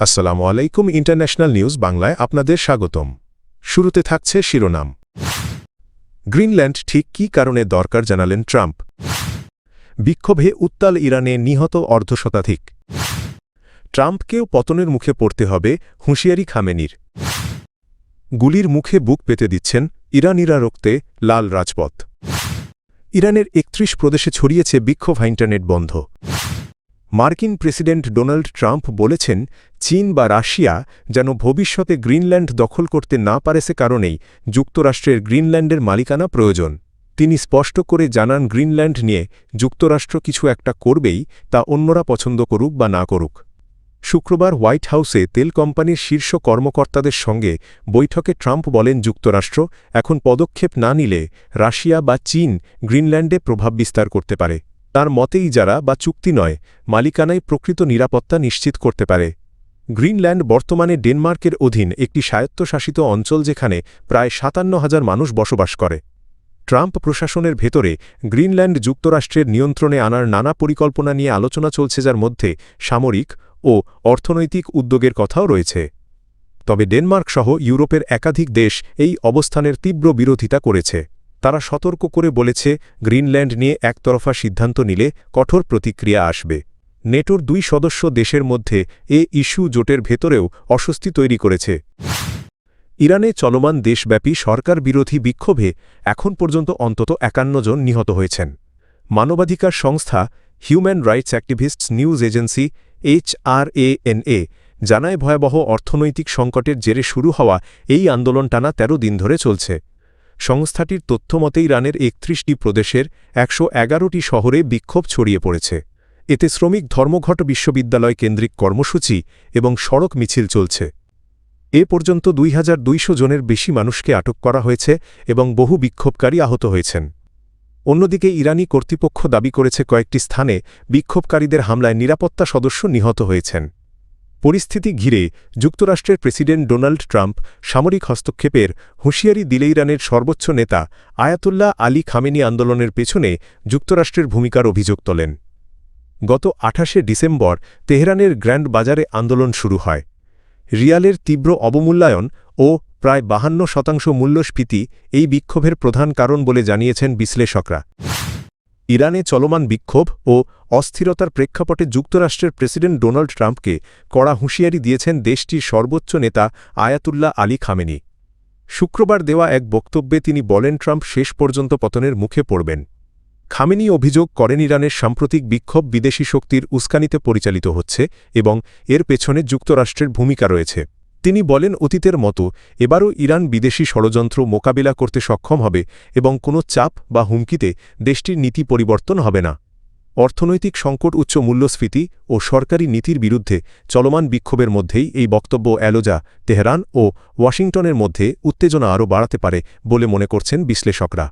আসসালামু আলাইকুম international news বাংলায় আপনাদের স্বাগতম। শুরুতে থাকছে শিরোনাম। গ্রিনল্যান্ড ঠিক কী কারণে দরকার জানালেন ট্রাম্প। বিক্ষোভে উত্তাল ইরানে নিহত অর্ধশতাধিক। ট্রাম্পকেও পতনের মুখে পড়তে হবে, হুঁশিয়ারি খামেনির। গুলির মুখে বুক পেতে দিচ্ছেন ইরানিরা, রক্তে লাল রাজপথ। ইরানের ৩১ প্রদেশে ছড়িয়েছে বিক্ষোভ, ইন্টারনেট বন্ধ। মার্কিন প্রেসিডেন্ট ডোনাল্ড ট্রাম্প বলেছেন, চীন বা রাশিয়া যেন ভবিষ্যতে গ্রিনল্যান্ড দখল করতে না পারে, সে কারণেই যুক্তরাষ্ট্রের গ্রিনল্যান্ডের মালিকানা প্রয়োজন। তিনি স্পষ্ট করে জানান, গ্রিনল্যান্ড নিয়ে যুক্তরাষ্ট্র কিছু একটা করবেই, তা অন্যরা পছন্দ করুক বা না করুক। শুক্রবার হোয়াইট হাউসে তেল কোম্পানির শীর্ষ কর্মকর্তাদের সঙ্গে বৈঠকে ট্রাম্প বলেন, যুক্তরাষ্ট্র এখন পদক্ষেপ না নিলে রাশিয়া বা চীন গ্রিনল্যান্ডে প্রভাব বিস্তার করতে পারে। তার মতেই যারা বা চুক্তি নয়, মালিকানায় প্রকৃত নিরাপত্তা নিশ্চিত করতে পারে। গ্রিনল্যান্ড বর্তমানে ডেনমার্কের অধীন একটি স্বায়ত্তশাসিত অঞ্চল, যেখানে প্রায় ৫৭,০০০ মানুষ বসবাস করে। ট্রাম্প প্রশাসনের ভেতরে গ্রিনল্যান্ড যুক্তরাষ্ট্রের নিয়ন্ত্রণে আনার নানা পরিকল্পনা নিয়ে আলোচনা চলছে, যার মধ্যে সামরিক ও অর্থনৈতিক উদ্যোগের কথাও রয়েছে। তবে ডেনমার্ক সহ ইউরোপের একাধিক দেশ এই অবস্থানের তীব্র বিরোধিতা করেছে। তারা সতর্ক করে বলেছে, গ্রিনল্যান্ড নিয়ে একতরফা সিদ্ধান্ত নিলে কঠোর প্রতিক্রিয়া আসবে। নেটোর ২ সদস্য দেশের মধ্যে এ ইস্যু জোটের ভেতরেও অস্বস্তি তৈরি করেছে। ইরানে চলমান দেশব্যাপী সরকার বিরোধী বিক্ষোভে এখন পর্যন্ত অন্তত ৫১ জন নিহত হয়েছেন। মানবাধিকার সংস্থা human rights activists news agency HRANA জানায়, ভয়াবহ অর্থনৈতিক সংকটের জেরে শুরু হওয়া এই আন্দোলন টানা ১৩ দিন ধরে চলছে। সংস্থাটির তথ্যমতে ইরানের ৩১টি প্রদেশের ১১১টি শহরে বিক্ষোভ ছড়িয়ে পড়েছে। এতে শ্রমিক ধর্মঘট, বিশ্ববিদ্যালয় কেন্দ্রিক কর্মসূচি এবং সড়ক মিছিল চলছে। এ পর্যন্ত ২,২০০ জনের বেশি মানুষকে আটক করা হয়েছে এবং বহু বিক্ষোভকারী আহত হয়েছেন। অন্যদিকে ইরানি কর্তৃপক্ষ দাবি করেছে, কয়েকটি স্থানে বিক্ষোভকারীদের হামলায় নিরাপত্তা সদস্য নিহত হয়েছেন। পরিস্থিতি ঘিরে যুক্তরাষ্ট্রের প্রেসিডেন্ট ডোনাল্ড ট্রাম্প সামরিক হস্তক্ষেপের হুঁশিয়ারি দিলে ইরানের সর্বোচ্চ নেতা আয়াতুল্লাহ আলী খামেনি আন্দোলনের পেছনে যুক্তরাষ্ট্রের ভূমিকার অভিযোগ তোলেন। গত ২৮শে ডিসেম্বর তেহরানের গ্র্যান্ড বাজারে আন্দোলন শুরু হয়। রিয়ালের তীব্র অবমূল্যায়ন ও প্রায় ৫২% মূল্যস্ফীতি এই বিক্ষোভের প্রধান কারণ বলে জানিয়েছেন বিশ্লেষকরা। ইরানে চলমান বিক্ষোভ ও অস্থিরতার প্রেক্ষাপটে যুক্তরাষ্ট্রের প্রেসিডেন্ট ডোনাল্ড ট্রাম্পকে কড়া হুঁশিয়ারি দিয়েছেন দেশটির সর্বোচ্চ নেতা আয়াতুল্লাহ আলী খামেনি। শুক্রবার দেওয়া এক বক্তব্যে তিনি বলেন, ট্রাম্প শেষ পর্যন্ত পতনের মুখে পড়বেন। খামেনি অভিযোগ করেন, ইরানের সাম্প্রতিক বিক্ষোভ বিদেশি শক্তির উস্কানিতে পরিচালিত হচ্ছে এবং এর পেছনে যুক্তরাষ্ট্রের ভূমিকা রয়েছে। তিনি বলেন, অতীতের মতো এবারও ইরান বিদেশি ষড়যন্ত্র মোকাবিলা করতে সক্ষম হবে এবং কোনো চাপ বা হুমকিতে দেশটির নীতি পরিবর্তন হবে না। অর্থনৈতিক সংকট, উচ্চ মূল্যস্ফীতি ও সরকারি নীতির বিরুদ্ধে চলমান বিক্ষোভের মধ্যেই এই বক্তব্য এলোজা তেহরান ও ওয়াশিংটনের মধ্যে উত্তেজনা আরও বাড়াতে পারে বলে মনে করছেন বিশ্লেষকরা।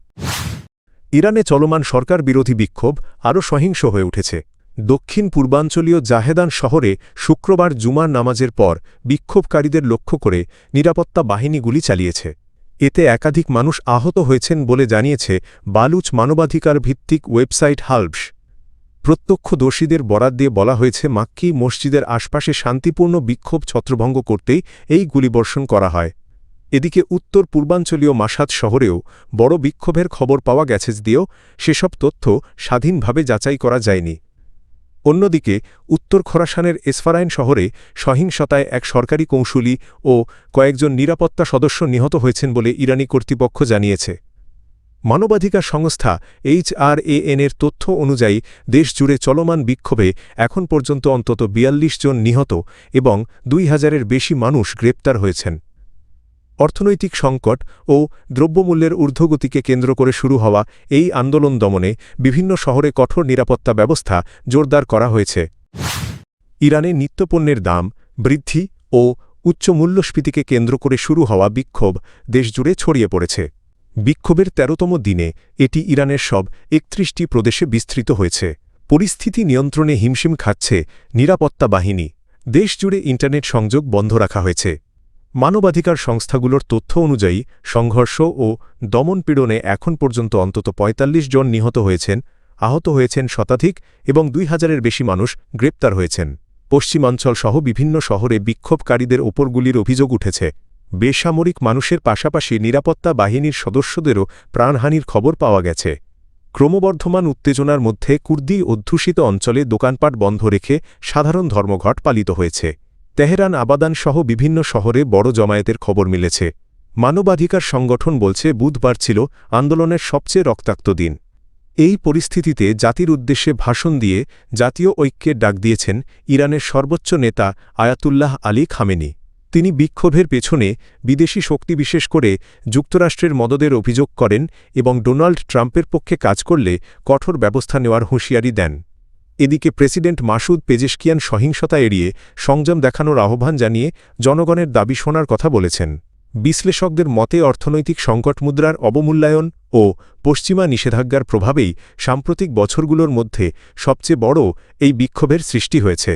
ইরানে চলমান সরকার বিরোধী বিক্ষোভ আরও সহিংস হয়ে উঠেছে। দক্ষিণ পূর্বাঞ্চলীয় জাহেদান শহরে শুক্রবার জুমার নামাজের পর বিক্ষোভকারীদের লক্ষ্য করে নিরাপত্তা বাহিনী গুলি চালিয়েছে। এতে একাধিক মানুষ আহত হয়েছেন বলে জানিয়েছে বালুচ মানবাধিকার ভিত্তিক ওয়েবসাইট হালবস। প্রত্যক্ষদর্শীদের বরাত দিয়ে বলা হয়েছে, মাক্কি মসজিদের আশপাশে শান্তিপূর্ণ বিক্ষোভ ছত্রভঙ্গ করতেই এই গুলিবর্ষণ করা হয়। এদিকে উত্তর পূর্বাঞ্চলীয় মাশাদ শহরেও বড় বিক্ষোভের খবর পাওয়া গেছে, যদিও সেসব তথ্য স্বাধীনভাবে যাচাই করা যায়নি। অন্যদিকে উত্তর খোরাসানের এসফারাইন শহরে সহিংসতায় এক সরকারি কৌঁসুলি ও কয়েকজন নিরাপত্তা সদস্য নিহত হয়েছেন বলে ইরানি কর্তৃপক্ষ জানিয়েছে। মানবাধিকার সংস্থা HRAN-এর তথ্য অনুযায়ী দেশজুড়ে চলমান বিক্ষোভে এখন পর্যন্ত অন্তত ৪২ জন নিহত এবং ২,০০০-এর বেশি মানুষ গ্রেপ্তার হয়েছেন। অর্থনৈতিক সংকট ও দ্রব্যমূল্যের ঊর্ধ্বগতিকে কেন্দ্র করে শুরু হওয়া এই আন্দোলন দমনে বিভিন্ন শহরে কঠোর নিরাপত্তা ব্যবস্থা জোরদার করা হয়েছে। ইরানে নিত্যপণ্যের দাম বৃদ্ধি ও উচ্চ মূল্যস্ফীতিকে কেন্দ্র করে শুরু হওয়া বিক্ষোভ দেশজুড়ে ছড়িয়ে পড়েছে। বিক্ষোভের ১৩তম দিনে এটি ইরানের সব ৩১টি প্রদেশে বিস্তৃত হয়েছে। পরিস্থিতি নিয়ন্ত্রণে হিমশিম খাচ্ছে নিরাপত্তা বাহিনী। দেশজুড়ে ইন্টারনেট সংযোগ বন্ধ রাখা হয়েছে। মানবাধিকার সংস্থাগুলোর তথ্য অনুযায়ী সংঘর্ষ ও দমনপীড়নে এখন পর্যন্ত অন্তত ৪৫ জন নিহত হয়েছেন, আহত হয়েছেন শতাধিক এবং ২,০০০-এর বেশি মানুষ গ্রেপ্তার হয়েছেন। পশ্চিমাঞ্চল সহ বিভিন্ন শহরে বিক্ষোভকারীদের ওপর গুলির অভিযোগ উঠেছে। বেসামরিক মানুষের পাশাপাশি নিরাপত্তা বাহিনীর সদস্যদেরও প্রাণহানির খবর পাওয়া গেছে। ক্রমবর্ধমান উত্তেজনার মধ্যে কুর্দি অধ্যুষিত অঞ্চলে দোকানপাট বন্ধ রেখে সাধারণ ধর্মঘট পালিত হয়েছে। তেহরান আবাদান সহ বিভিন্ন শহরে বড় জমায়েতের খবর মিলেছে। মানবাধিকার সংগঠন বলছে বুধবার ছিল আন্দোলনের সবচেয়ে রক্তাক্ত দিন। এই পরিস্থিতিতে জাতির উদ্দেশ্যে ভাষণ দিয়ে জাতীয় ঐক্যের ডাক দিয়েছেন ইরানের সর্বোচ্চ নেতা আয়াতুল্লাহ আলী খামেনি। তিনি বিক্ষোভের পেছনে বিদেশি শক্তি বিশেষ করে যুক্তরাষ্ট্রের মদদের অভিযোগ করেন এবং ডোনাল্ড ট্রাম্পের পক্ষে কাজ করলে কঠোর ব্যবস্থা নেওয়ার হুঁশিয়ারি দেন। এদিকে প্রেসিডেন্ট মাসুদ পেজেশকিয়ান সহিংসতা এড়িয়ে সংযম দেখানোর আহ্বান জানিয়ে জনগণের দাবি শোনার কথা বলেছেন। বিশ্লেষকদের মতে অর্থনৈতিক সংকট, মুদ্রার অবমূল্যায়ন ও পশ্চিমা নিষেধাজ্ঞার প্রভাবেই সাম্প্রতিক বছরগুলোর মধ্যে সবচেয়ে বড় এই বিক্ষোভের সৃষ্টি হয়েছে।